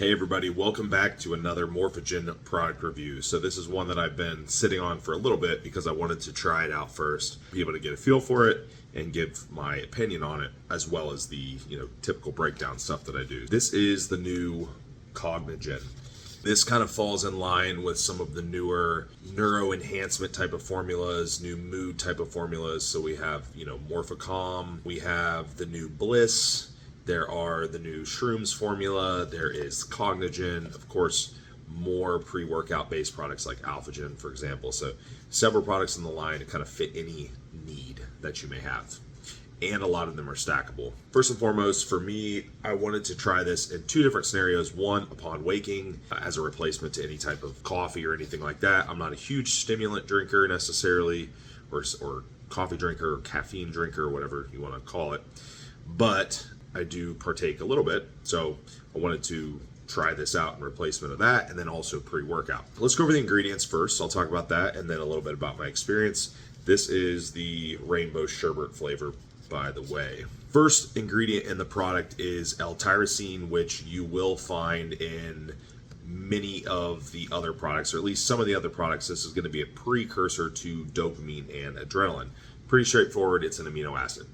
Hey everybody, welcome back to another Morphogen product review. So this is one that I've been sitting on for a little bit because I wanted to try it out first, be able to get a feel for it and give my opinion on it, as well as the typical breakdown stuff that I do. This is the new Cognigen. This kind of falls in line with some of the newer neuro enhancement type of formulas, new mood type of formulas. So we have, Morphogen, we have the new Bliss, there are the new Shrooms formula, there is Cognigen, of course, more pre-workout based products like Alphagen, for example. So several products in the line to kind of fit any need that you may have. And a lot of them are stackable. First and foremost, for me, I wanted to try this in two different scenarios. One, upon waking, as a replacement to any type of coffee or anything like that. I'm not a huge stimulant drinker necessarily, or coffee drinker, or caffeine drinker, or whatever you want to call it. But I do partake a little bit, so I wanted to try this out in replacement of that, and then also pre-workout. Let's go over the ingredients first. I'll talk about that, and then a little bit about my experience. This is the rainbow sherbet flavor, by the way. First ingredient in the product is L-tyrosine, which you will find in many of the other products, or at least some of the other products. This is going to be a precursor to dopamine and adrenaline. Pretty straightforward. It's an amino acid.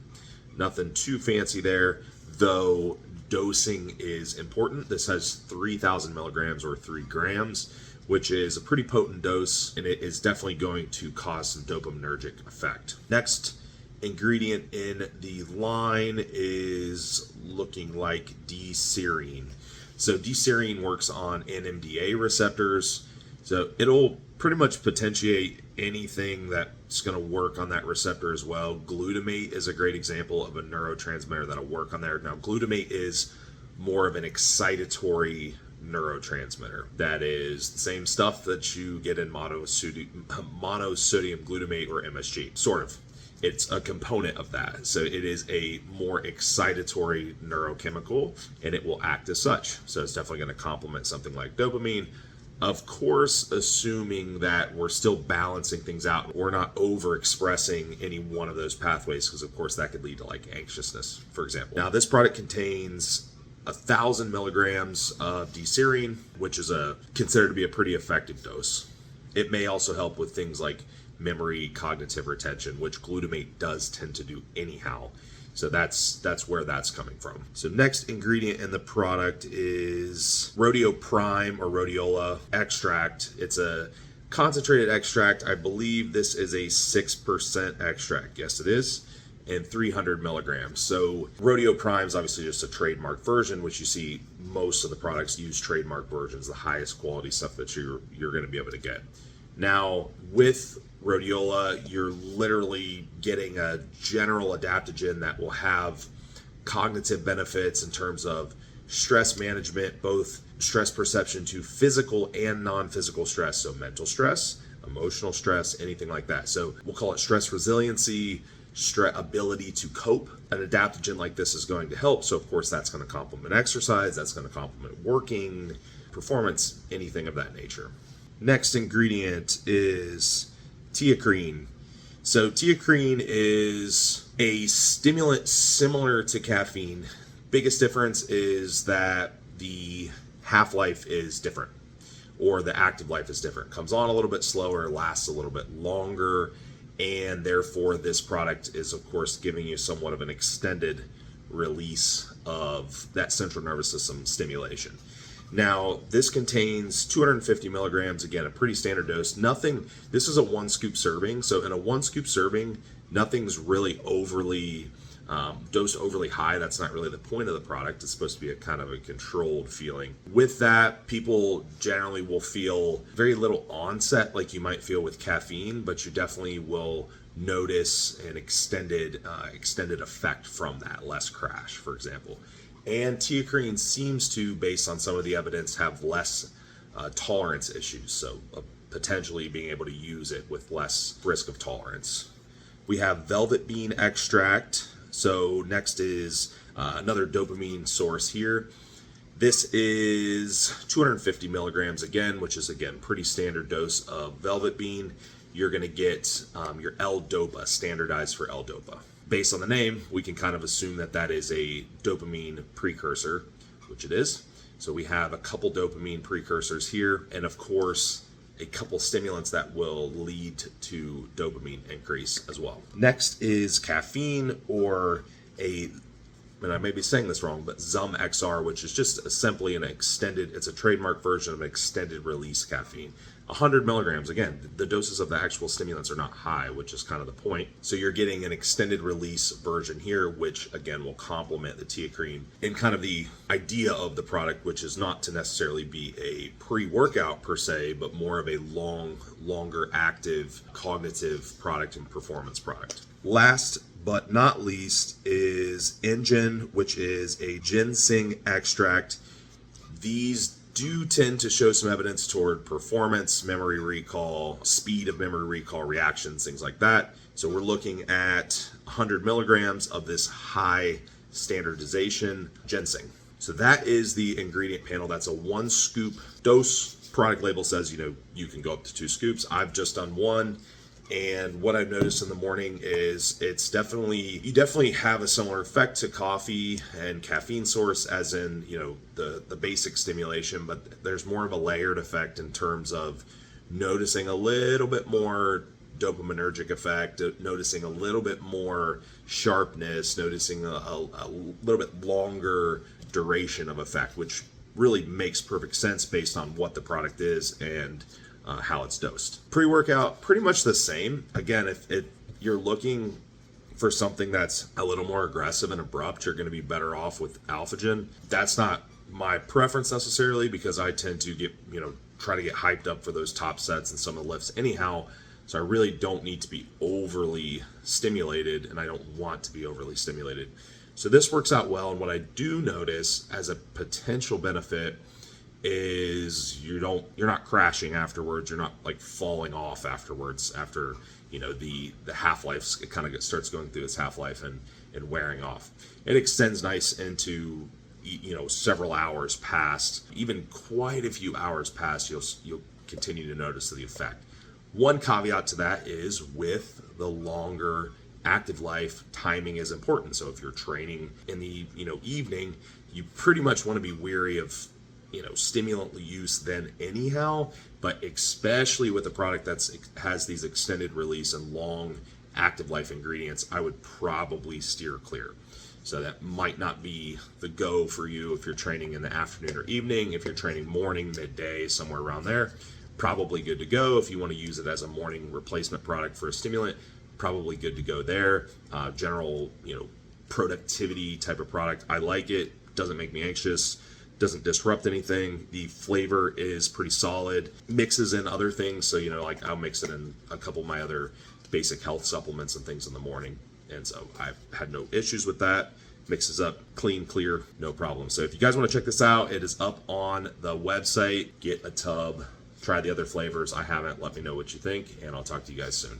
Nothing too fancy there, though dosing is important. This has 3,000 milligrams or 3 grams, which is a pretty potent dose, and it is definitely going to cause some dopaminergic effect. Next ingredient in the line is looking like D-serine. So D-serine works on NMDA receptors, so it'll pretty much potentiate anything that's going to work on that receptor as well. Glutamate is a great example of a neurotransmitter that'll work on there. Now, glutamate is more of an excitatory neurotransmitter. That is the same stuff that you get in monosodium glutamate or MSG, sort of. It's a component of that. So it is a more excitatory neurochemical, and it will act as such. So it's definitely going to complement something like dopamine. Of course, assuming that we're still balancing things out. We're not overexpressing any one of those pathways, because of course that could lead to like anxiousness, for example. Now, this product contains 1,000 milligrams of D-serine, which is considered to be a pretty effective dose. It may also help with things like memory, cognitive retention, which glutamate does tend to do anyhow. So that's where that's coming from. So next ingredient in the product is Rhodiola Prime or rhodiola extract. It's a concentrated extract. I believe this is a 6% extract. Yes, it is. And 300 milligrams. So Rhodiola Prime is obviously just a trademark version, which you see most of the products use trademark versions, the highest quality stuff that you're going to be able to get. Now, with rhodiola, you're literally getting a general adaptogen that will have cognitive benefits in terms of stress management, both stress perception to physical and non-physical stress. So mental stress, emotional stress, anything like that. So we'll call it stress resiliency, ability to cope. An adaptogen like this is going to help. So of course that's going to complement exercise, that's going to complement working, performance, anything of that nature. Next ingredient is teacrine. So teacrine is a stimulant similar to caffeine. Biggest difference is that the half-life is different, or the active life is different. Comes on a little bit slower, lasts a little bit longer, and therefore this product is of course giving you somewhat of an extended release of that central nervous system stimulation. Now, this contains 250 milligrams, again, a pretty standard dose. This is a 1 scoop serving. So in a 1 scoop serving, nothing's really overly dosed overly high. That's not really the point of the product. It's supposed to be a kind of a controlled feeling. With that, people generally will feel very little onset like you might feel with caffeine, but you definitely will notice an extended effect from that, less crash, for example. And teacrine seems to, based on some of the evidence, have less tolerance issues, so potentially being able to use it with less risk of tolerance. We have velvet bean extract. So next is another dopamine source here. This is 250 milligrams again, which is again pretty standard dose of velvet bean. You're going to get your L-dopa, standardized for L-dopa. Based on the name, we can kind of assume that that is a dopamine precursor, which it is. So we have a couple dopamine precursors here, and of course, a couple stimulants that will lead to dopamine increase as well. Next is caffeine, or and I may be saying this wrong, but Zum XR, which is just simply it's a trademark version of an extended release caffeine. 100 milligrams, again, the doses of the actual stimulants are not high, which is kind of the point. So you're getting an extended release version here, which again will complement the teacrine in kind of the idea of the product, which is not to necessarily be a pre-workout per se, but more of a longer active cognitive product and performance product. Last but not least is Cognigen, which is a ginseng extract. These do tend to show some evidence toward performance, memory recall, speed of memory recall, reactions, things like that. So we're looking at 100 milligrams of this high standardization ginseng. So that is the ingredient panel. That's a 1 scoop dose. Product label says, you can go up to 2 scoops. I've just done 1. And what I've noticed in the morning is you definitely have a similar effect to coffee and caffeine source, as in, the basic stimulation, but there's more of a layered effect in terms of noticing a little bit more dopaminergic effect, noticing a little bit more sharpness, noticing a little bit longer duration of effect, which really makes perfect sense based on what the product is and how it's dosed. Pre-workout, pretty much the same. Again, if you're looking for something that's a little more aggressive and abrupt, you're going to be better off with Alphagen. That's not my preference necessarily, because I tend to try to get hyped up for those top sets and some of the lifts anyhow. So I really don't need to be overly stimulated, and I don't want to be overly stimulated. So this works out well. And what I do notice as a potential benefit is you're not crashing afterwards. You're not like falling off afterwards after the half-life. It kind of starts going through its half-life and wearing off. It extends nice into several hours past, even quite a few hours past. You'll continue to notice the effect. One caveat to that is with the longer active life, timing is important. So if you're training in the evening, you pretty much want to be weary of stimulant use then anyhow, but especially with a product that has these extended release and long active life ingredients, I would probably steer clear. So that might not be the go for you if you're training in the afternoon or evening. If you're training morning, midday, somewhere around there, probably good to go. If you want to use it as a morning replacement product for a stimulant, probably good to go there. General productivity type of product, I like it. Doesn't make me anxious. Doesn't disrupt anything. The flavor is pretty solid. Mixes in other things, so I'll mix it in a couple of my other basic health supplements and things in the morning, and so I've had no issues with that. Mixes up clean, clear, no problem. So if you guys want to check this out, it is up on the website. Get a tub. Try the other flavors. I haven't. Let me know what you think, and I'll talk to you guys soon.